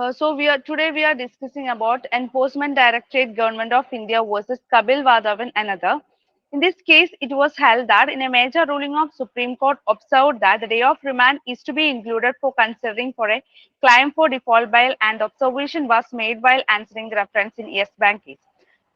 Today we are discussing about Enforcement Directorate Government of India versus Kapil Wadhawan and other. In this case, it was held that in a major ruling of Supreme Court observed that the day of remand is to be included for considering for a claim for default bail, and observation was made while answering the reference in Yes Bank case.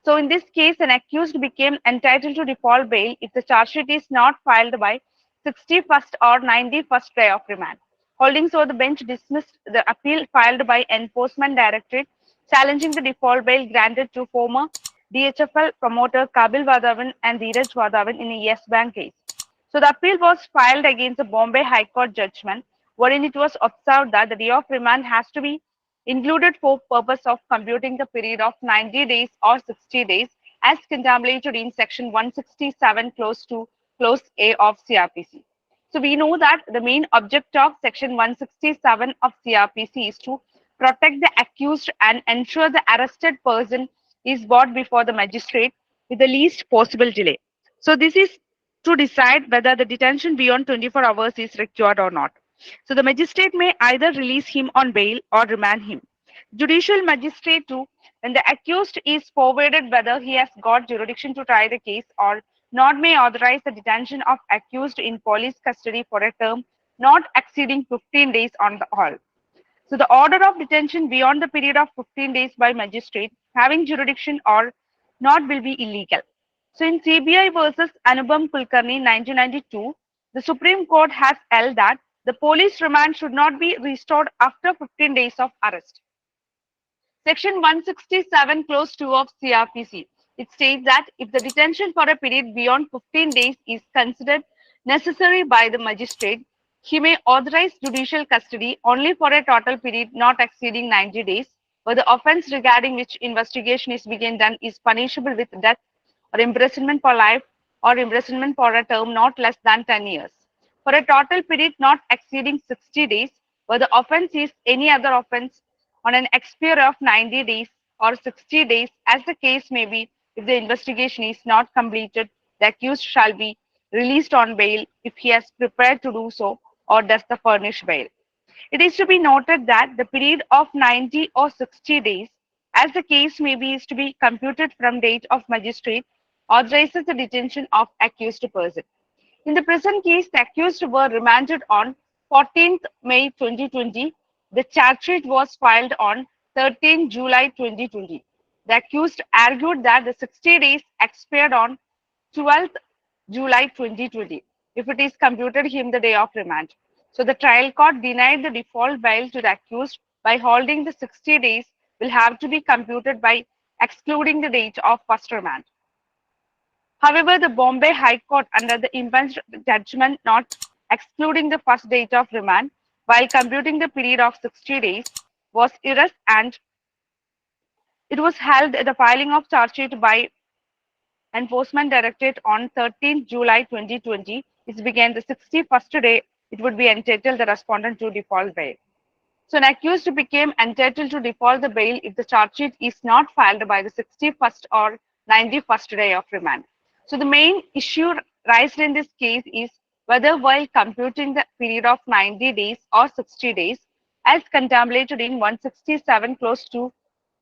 So in this case, an accused became entitled to default bail if the charge sheet is not filed by 61st or 91st day of remand. Holding so, the bench dismissed the appeal filed by Enforcement Directorate challenging the default bail granted to former DHFL promoter Kapil Wadhawan and Dheeraj Wadhawan in a Yes Bank case. So the appeal was filed against the Bombay High Court judgment, wherein it was observed that the day of remand has to be included for purpose of computing the period of 90 days or 60 days as contemplated in section 167 clause 2 clause A of CRPC. So we know that the main object of section 167 of CRPC is to protect the accused and ensure the arrested person is brought before the magistrate with the least possible delay. So this is to decide whether the detention beyond 24 hours is required or not. So the magistrate may either release him on bail or remand him. Judicial magistrate too, when the accused is forwarded whether he has got jurisdiction to try the case or not, may authorize the detention of accused in police custody for a term not exceeding 15 days on the whole. So the order of detention beyond the period of 15 days by magistrate having jurisdiction or not will be illegal. So in CBI versus Anubham Kulkarni 1992, the Supreme Court has held that the police remand should not be restored after 15 days of arrest. Section 167 clause 2 of CRPC. It states that if the detention for a period beyond 15 days is considered necessary by the magistrate, he may authorize judicial custody only for a total period not exceeding 90 days, where the offence regarding which investigation is being done is punishable with death or imprisonment for life or imprisonment for a term not less than 10 years. For a total period not exceeding 60 days, where the offence is any other offence on an expiry of 90 days or 60 days, as the case may be, if the investigation is not completed, the accused shall be released on bail if he has prepared to do so or does the furnish bail. It is to be noted that the period of 90 or 60 days, as the case may be, is to be computed from date of magistrate authorizes the detention of accused person. In the present case, the accused were remanded on 14th May 2020. The charge sheet was filed on 13th July 2020. The accused argued that the 60 days expired on 12th July 2020 if it is computed him the day of remand. So the trial court denied the default bail to the accused by holding the 60 days will have to be computed by excluding the date of first remand. However, the Bombay High Court, under the impunged judgment not excluding the first date of remand while computing the period of 60 days, was erroneous, and it was held at the filing of charge sheet by Enforcement Directorate on 13th July 2020. It began the 61st day it would be entitled the respondent to default bail. So an accused became entitled to default the bail if the charge sheet is not filed by the 61st or 91st day of remand. So the main issue raised in this case is whether while computing the period of 90 days or 60 days as contemplated in 167 clause 2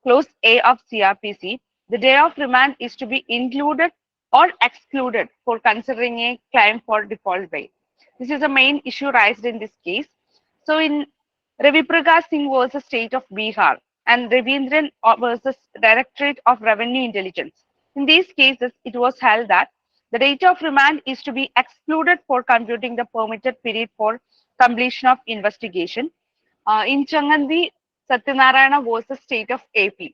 clause A of CRPC, the day of remand is to be included or excluded for considering a claim for default bail. This is the main issue raised in this case. So in Ravi Prakash Singh versus State of Bihar and Ravindran versus Directorate of Revenue Intelligence. In these cases, it was held that the date of remand is to be excluded for computing the permitted period for completion of investigation. In Changandi, Satyanarayana versus State of AP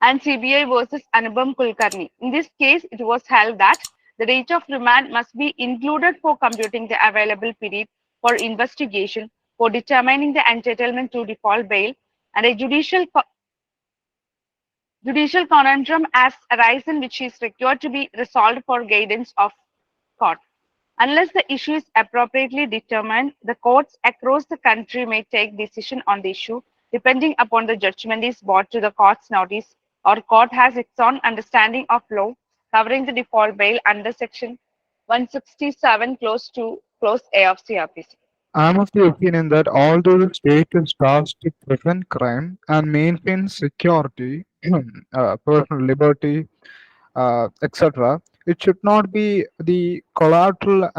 and CBI versus Anubham Kulkarni. In this case, it was held that the date of remand must be included for computing the available period for investigation for determining the entitlement to default bail, and a judicial conundrum as arisen which is required to be resolved for guidance of court. Unless the issue is appropriately determined, the courts across the country may take decision on the issue depending upon the judgment is brought to the court's notice or court has its own understanding of law covering the default bail under section 167 clause 2 clause A of CRPC. I'm of the opinion that although the state is tasked to prevent crime and maintain security, personal liberty, etc., it should not be the collateral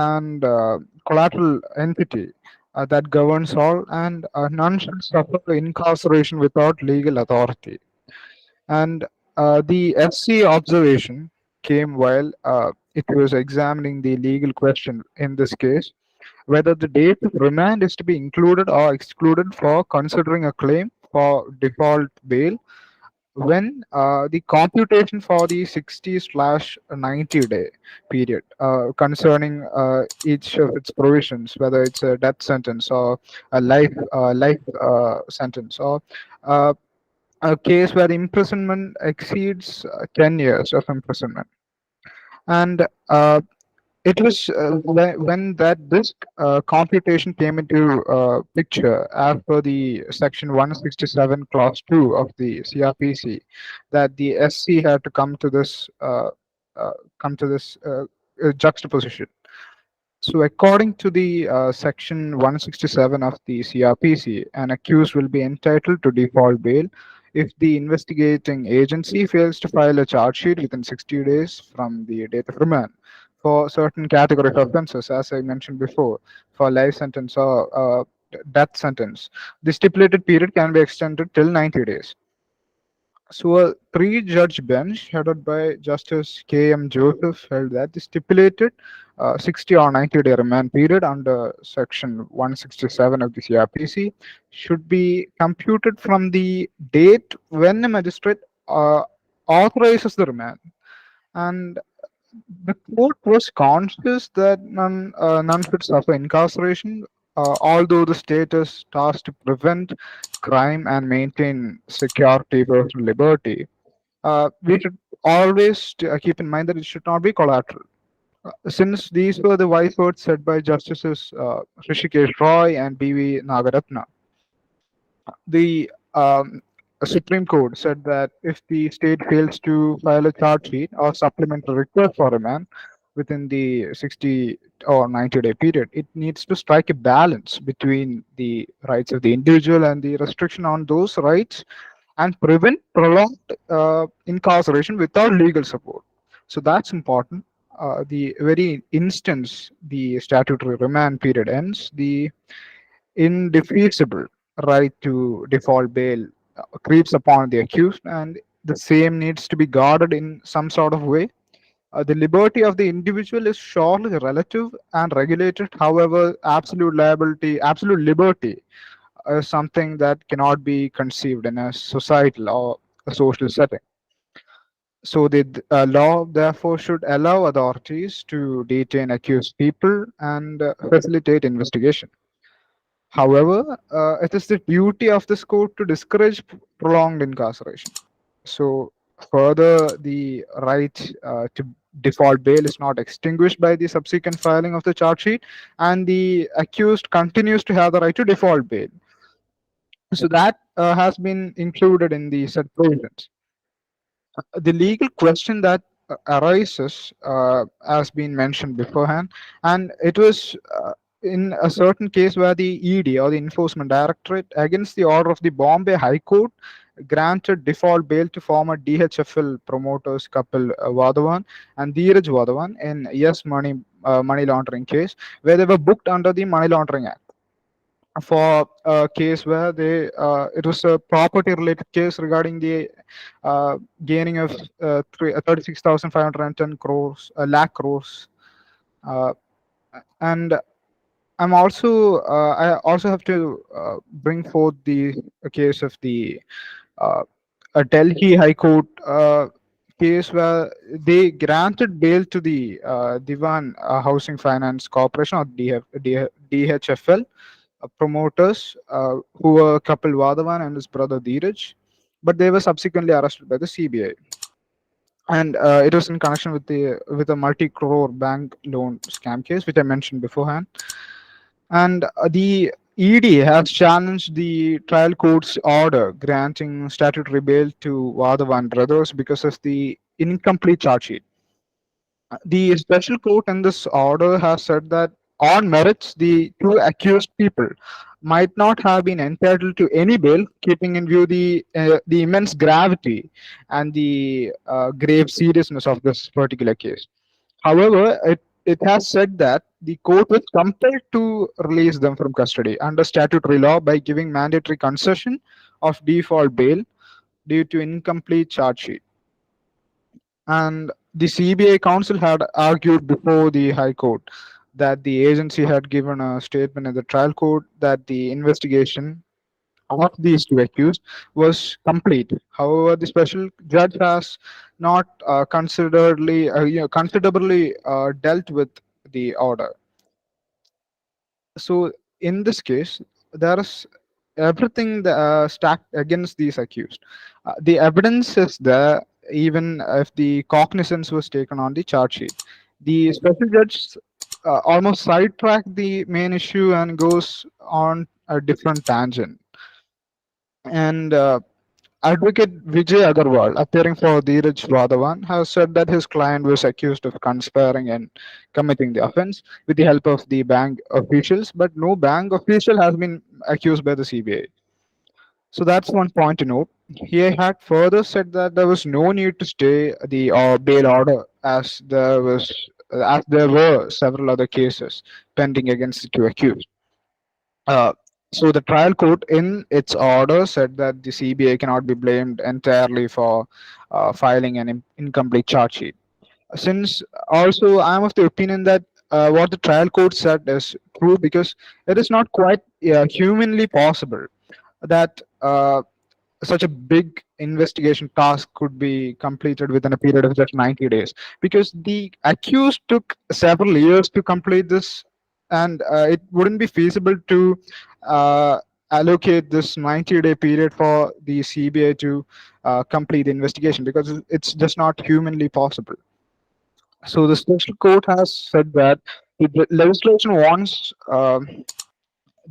entity that governs all, and none should suffer incarceration without legal authority. And the FC observation came while it was examining the legal question in this case whether the date of remand is to be included or excluded for considering a claim for default bail when the computation for the 60/90 day period concerning each of its provisions, whether it's a death sentence or a life sentence, or uh, a case where the imprisonment exceeds 10 years of imprisonment. And it was when that this computation came into picture as per the section 167 clause 2 of the CRPC, that the SC had to uh, come to this juxtaposition. So, according to the section 167 of the CRPC, an accused will be entitled to default bail if the investigating agency fails to file a charge sheet within 60 days from the date of remand for certain category of offences, as I mentioned before, for life sentence or death sentence. The stipulated period can be extended till 90 days. So, a three-judge bench headed by Justice K.M. Joseph held that the stipulated 60 or 90-day remand period under Section 167 of the CRPC should be computed from the date when the magistrate uh, authorizes the remand. And the court was conscious that none should suffer incarceration, although the state is tasked to prevent crime and maintain security, personal liberty. We should always keep in mind that it should not be collateral. Since these were the wise words said by Justices Rishikesh Roy and B.V. Nagaratna, the Supreme Court said that if the state fails to file a charge sheet or supplementary request for remand within the 60 or 90-day period, it needs to strike a balance between the rights of the individual and the restriction on those rights and prevent prolonged incarceration without legal support. So that's important. The very instance the statutory remand period ends, the indefeasible right to default bail creeps upon the accused, and the same needs to be guarded in some sort of way. The liberty of the individual is surely relative and regulated. However, absolute liberty is something that cannot be conceived in a societal or a social setting. So the law therefore should allow authorities to detain accused people and facilitate investigation. However, it is the duty of this court to discourage prolonged incarceration. So, further, the right to default bail is not extinguished by the subsequent filing of the charge sheet, and the accused continues to have the right to default bail. So, that has been included in the said provisions. The legal question that arises has been mentioned beforehand, and it was in a certain case where the ED or the Enforcement Directorate, against the order of the Bombay High Court, granted default bail to former DHFL promoters Kapil Wadhawan and Dheeraj Wadhawan in money laundering case, where they were booked under the Money Laundering Act for a case where it was a property related case regarding the gaining of 36,510 crores, lakh crores. Uh, and I also have to bring forth the case of the uh, a Delhi High Court case where they granted bail to the Divan Housing Finance Corporation or DHFL promoters who were Kapil Wadhawan and his brother Dheeraj, but they were subsequently arrested by the CBI. And it was in connection with a multi-crore bank loan scam case, which I mentioned beforehand. And the ED has challenged the trial court's order granting statutory bail to Wadhawan brothers because of the incomplete charge sheet. The special court in this order has said that on merits, the two accused people might not have been entitled to any bail, keeping in view the immense gravity and the grave seriousness of this particular case. However, it has said that the court was compelled to release them from custody under statutory law by giving mandatory concession of default bail due to incomplete charge sheet. And the CBI counsel had argued before the High Court that the agency had given a statement in the trial court that the investigation of these two accused was complete. However, the special judge has not considerably dealt with the order. So, in this case, there is everything stacked against these accused. The evidence is there, even if the cognizance was taken on the charge sheet. The special judge almost sidetracked the main issue and goes on a different tangent. And Advocate Vijay Agarwal, appearing for Dheeraj Wadhawan, has said that his client was accused of conspiring and committing the offense with the help of the bank officials, but no bank official has been accused by the CBI. So that's one point to note. He had further said that there was no need to stay the bail order as there were several other cases pending against the two accused. Uh, so the trial court, in its order, said that the CBI cannot be blamed entirely for filing an incomplete charge sheet. Since also, I'm of the opinion that what the trial court said is true because it is not quite humanly possible that such a big investigation task could be completed within a period of just 90 days because the accused took several years to complete this, and it wouldn't be feasible to uh, allocate this 90-day period for the CBI to complete the investigation because it's just not humanly possible. So the special court has said that the legislation wants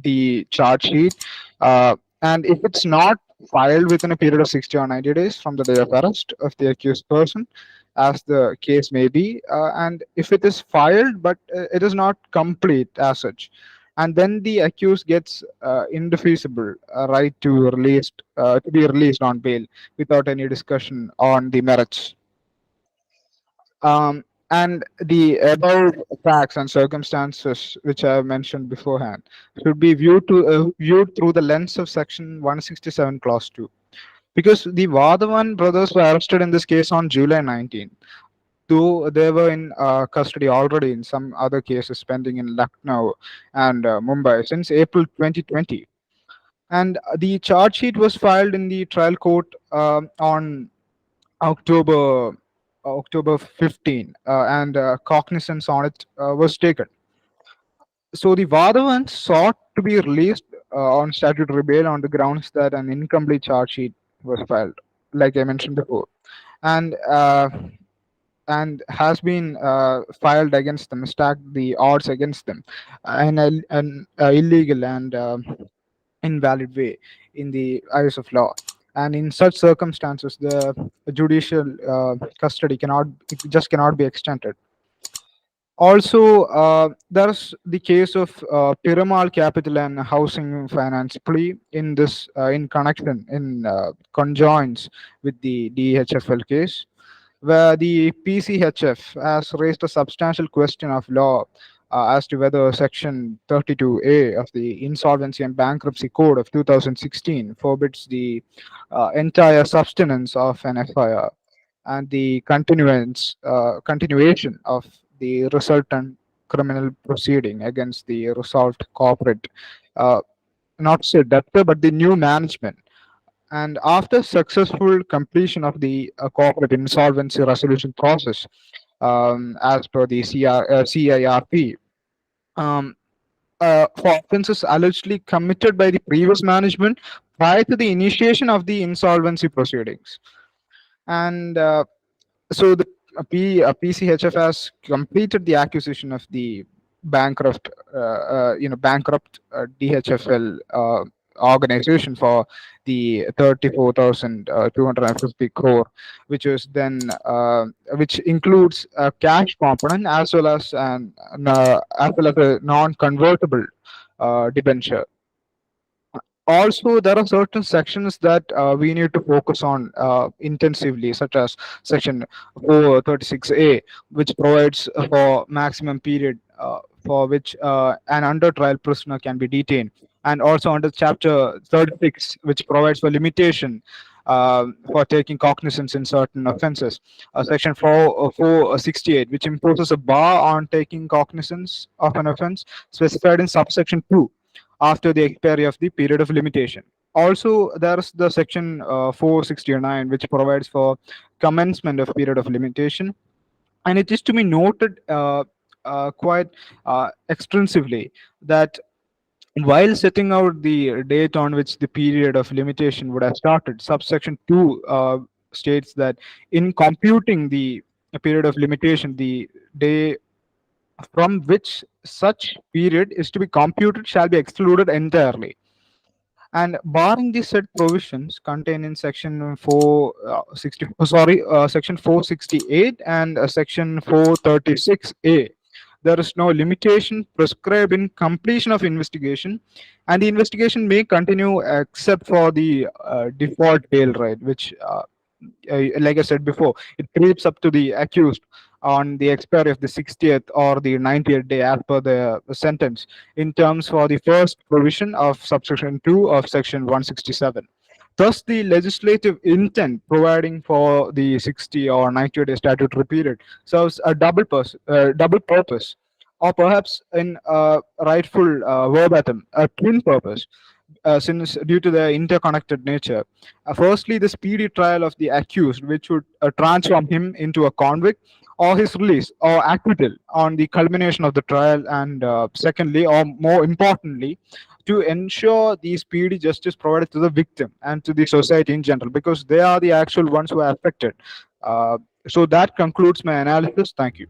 the charge sheet, and if it's not filed within a period of 60 or 90 days from the day of arrest of the accused person, as the case may be, and if it is filed but it is not complete as such, and then the accused gets indefeasible right to be released on bail without any discussion on the merits. Um, and the above facts and circumstances which I have mentioned beforehand should be viewed through the lens of Section 167, Clause 2. Because the Wadhawan brothers were arrested in this case on July 19th, though they were in custody already in some other cases pending in Lucknow and Mumbai since April 2020. And the charge sheet was filed in the trial court on October October 15, and cognizance on it was taken. So the Vadavans sought to be released on statutory bail on the grounds that an incomplete charge sheet was filed, like I mentioned before, and and has been filed against them, stacked the odds against them, an illegal and invalid way in the eyes of law. And in such circumstances, the judicial custody cannot it just cannot be extended. Also, there's the case of Piramal Capital and Housing Finance plea in this in connection in conjoins with the DHFL case, where the PCHF has raised a substantial question of law as to whether Section 32A of the Insolvency and Bankruptcy Code of 2016 forbids the entire substance of an FIR and the continuation of the resultant criminal proceeding against the resolved corporate, uh, not say debtor, but the new management. And after successful completion of the corporate insolvency resolution process, as per the CIRP, um, for offences allegedly committed by the previous management prior to the initiation of the insolvency proceedings. And so the PCHF has completed the acquisition of the bankrupt DHFL organization for the 34,250 crore, which is then which includes a cash component as well as a non-convertible debenture. Also, there are certain sections that we need to focus on intensively, such as section 436A, which provides for maximum period for which an under trial prisoner can be detained, and also under chapter 36, which provides for limitation for taking cognizance in certain offences. Section 468, which imposes a bar on taking cognizance of an offence specified in subsection 2 after the expiry of the period of limitation. Also, there's the section 469, which provides for commencement of period of limitation, and it is to be noted quite extensively that while setting out the date on which the period of limitation would have started, subsection 2 states that in computing the period of limitation, the day from which such period is to be computed shall be excluded entirely. And barring the said provisions contained in section 468 and section 436A, there is no limitation prescribed in completion of investigation, and the investigation may continue except for the default bail right, which like I said before, it creeps up to the accused on the expiry of the 60th or the 90th day as per the sentence, in terms for the first provision of subsection 2 of section 167. Thus, the legislative intent providing for the 60 or 90-day statutory period serves a double purpose, or perhaps in rightful verbatim, a twin purpose, since due to the interconnected nature. Firstly, the speedy trial of the accused, which would transform him into a convict, or his release or acquittal on the culmination of the trial, and secondly, or more importantly, to ensure the speedy justice provided to the victim and to the society in general, because they are the actual ones who are affected. So that concludes my analysis. Thank you.